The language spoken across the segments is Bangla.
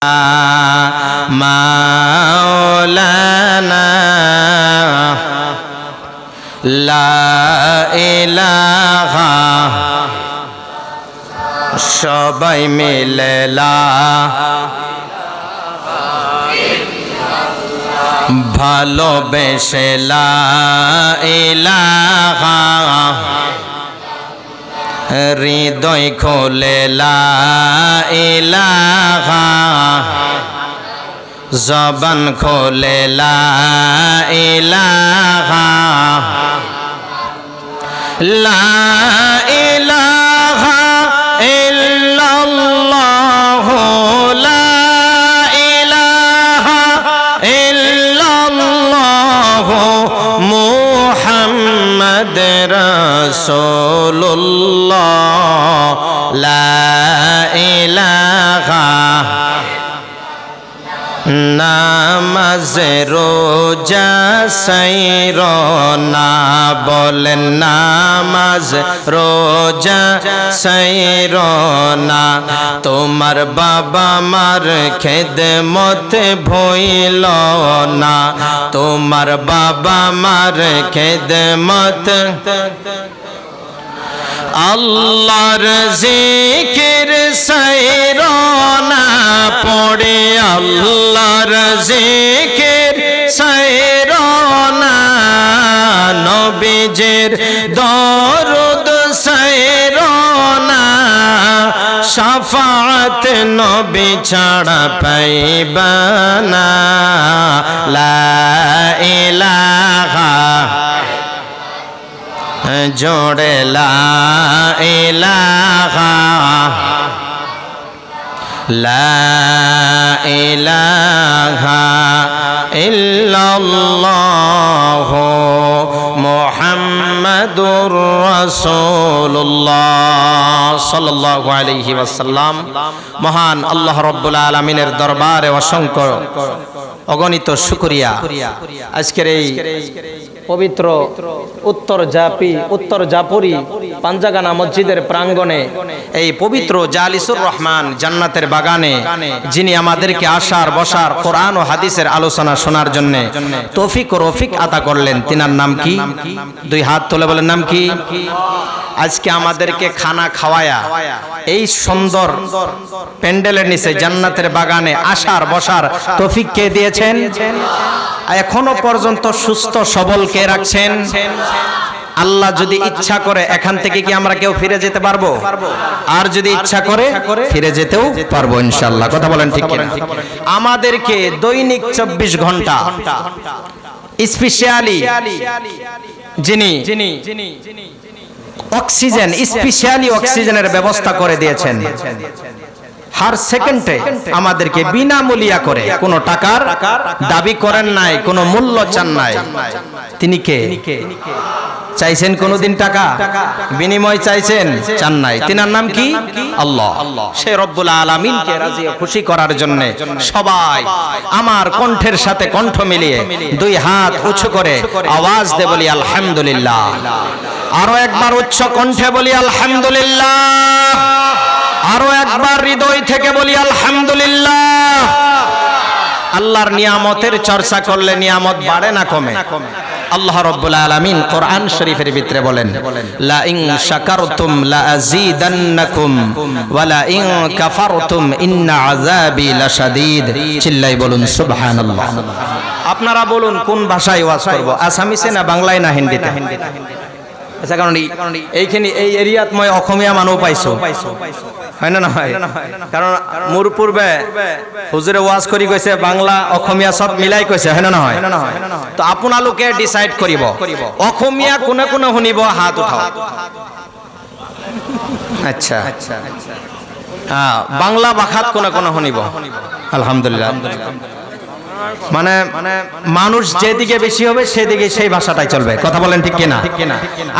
মাওলানা লা ইলাহা সবাই মিলে লা ভালোবেসে লা ইলাহা হৃদয় খোলে লা ইলাহা জবান খোলে লা ইলাহা লা ইলাহা ইল্লাল্লাহ লা ইলাহা ইল্লাল্লাহ মুহাম্মদ রাসূলুল্লাহ লা ইলাহা নামাজ রোজা সাইরনা বলেন নামাজ রোজা সাইরনা তোমার বাবা মার খেদমত ভইল না তোমার বাবা মার খেদমত আল্লাহর জিকির সাইরনা পড়ে আল্লাহর জিকির সাইরনা নবীজির দরুদ সাইরনা শাফাত নবী ছাড়া পাইবা না লা ইলাহা জোড়ে লা ইলাহা লা ইলাহা ইল্লাল্লাহ মুহাম্মাদুর রাসূলুল্লাহ সাল্লাল্লাহু আলাইহি ওয়াসাল্লাম। মহান আল্লাহ রাব্বুল আলামিনের দরবারে অসংখ্য অগণিত শুকরিয়া। আজকের এই পবিত্র উত্তর জাপুরি পাঞ্জাগানা মসজিদের প্রাঙ্গণে এই পবিত্র জালিসুর রহমান জান্নাতের বাগানে যিনি আমাদেরকে আসার বসার কোরআন ও হাদিসের আলোচনা শোনার জন্য তৌফিক ও রফিক আতা করলেন, তিনার নাম কি? দুই হাত তুলে বলেন নাম কি? আজকে আমাদেরকে খানা খাওয়ায়া এই সুন্দর প্যান্ডেলের নিচে জান্নাতের বাগানে আসার বসার তৌফিক কে দিয়েছেন? এখনো পর্যন্ত সুস্থ সবল কে রাখছেন? আল্লাহ যদি ইচ্ছা করে এখান থেকে কি আমরা কেউ ফিরে যেতে পারবো? আর যদি ইচ্ছা করে ফিরে যেতেও পারবো ইনশাআল্লাহ। কথা বলেন ঠিক কিনা? আমাদেরকে দৈনিক 24 ঘন্টা স্পেশালি যিনি অক্সিজেন স্পেশালি অক্সিজেনের ব্যবস্থা করে দিয়েছেন, হার সেকেন্ডে আমাদেরকে বিনামূল্যা করে, কোনো টাকার দাবি করেন নাই, কোনো মূল্য চান নাই। তিনি কে? চাইছেন কোনদিন টাকা বিনিময় চাইছেন? চান নাই। তিনার নাম কি? আল্লাহ। সে রব্বুল আলামিনকে রাজি খুশি করার জন্য সবাই আমার কণ্ঠের সাথে কণ্ঠ মিলিয়ে দুই হাত উঁচু করে আওয়াজ দে বলি আলহামদুলিল্লাহ। আরো একবার উচ্চ কণ্ঠে বলি আলহামদুলিল্লাহ। আরো একবার হৃদয় থেকে বলি আলহামদুলিল্লাহ। আল্লাহর নিয়ামতের চর্চা করলে নিয়ামত বাড়ে না কমে? আল্লাহ রাব্বুল আলামিন কোরআন শরীফের ভিতরে বলেন লা ইন শাকারতুম লা আযীদান্নাকুম ওয়া লা ইন কাফারতুম ইন্না আযাবি লাশাদীদ। চিল্লাই বলুন সুবহানাল্লাহ। আপনারা বলুন কোন ভাষায় ওয়াজ করব, আসামিসে না বাংলায় না হিন্দিতে? আচ্ছা, কারণ এইখানে এই এরিয়াত মই অসমীয়া মানুহ পাইছো, হয় না নহয়? কারণ মোর পূর্বে হুজুরে ওয়াজ করি কৈছে বাংলা অসমীয়া সব মিলাই কৈছে, হয় না নহয়? তো আপোনালোকে ডিসাইড কৰিব অসমীয়া কোনে কোনে শুনিব, হাত উঠাও। আচ্ছা, হ্যাঁ, বাংলা ভাষাত কোনে কোনে শুনিব? আলহামদুলিল্লাহ। মানে মানুষ যেদিকে বেশি হবে সেদিকে সেই ভাষাটাই চলবে। কথা বলেন ঠিক কিনা?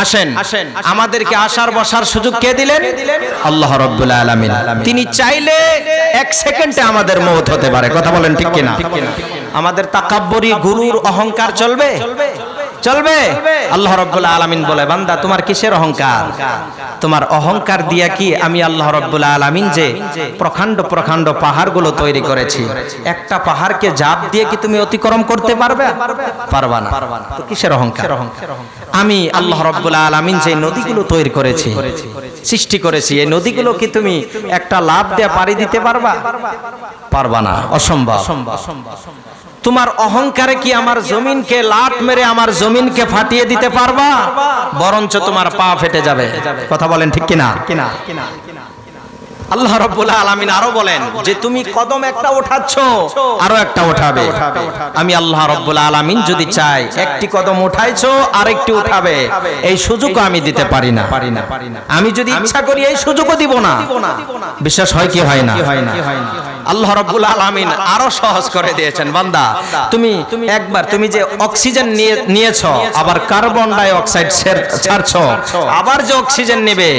আসেন, আমাদেরকে আসার বসার সুযোগ কে দিলেন? আল্লাহ রাব্বুল আলামিন। তিনি চাইলে এক সেকেন্ডে আমাদের মওত হতে পারে। কথা বলেন ঠিক কিনা? আমাদের তাকাব্বুরি গুরুর অহংকার চলবে? চলবে? আল্লাহ রাব্বুল আলামিন বলে, বান্দা তোমার কিসের অহংকার? তোমার অহংকার দিয়া কি আমি আল্লাহ রাব্বুল আলামিন যে প্রখণ্ড প্রখণ্ড পাহাড়গুলো তৈরি করেছি, একটা পাহাড়কে জাপ দিয়ে কি তুমি অতিক্রম করতে পারবে? পারবা না। তো কিসের অহংকার? আমি আল্লাহ রাব্বুল আলামিন যে নদীগুলো তৈরি করেছি, সৃষ্টি করেছি, এই নদীগুলো কি তুমি একটা লাফ দিয়ে পাড়ি দিতে পারবা? পারবা না, অসম্ভব। তোমার অহংকারে কি আমার জমিনকে লাট মেরে আমার জমিনকে ফাটিয়ে দিতে পারবা? বরঞ্চ তোমার পা ফেটে যাবে। কথা বলেন ঠিক কিনা? আল্লাহ রাব্বুল আলামিন আরো বলেন যে তুমি কদম একটা উঠাচ্ছ, আরো একটা উঠাবে। আমি আল্লাহ রাব্বুল আলামিন যদি চাই একটি কদম উঠাইছো আরেকটি উঠাবে, এই সুযোগ আমি দিতে পারি না। আমি যদি ইচ্ছা করি এই সুযোগও দিব না। বিশ্বাস হয় কি হয় না? আল্লাহ রাব্বুল আলামিন আরো সহজ করে দিয়েছেন, বান্দা তুমি একবার তুমি যে অক্সিজেন নিয়েছো, আবার কার্বন ডাই অক্সাইড ছাড়ছো, আবার যে অক্সিজেন নেবে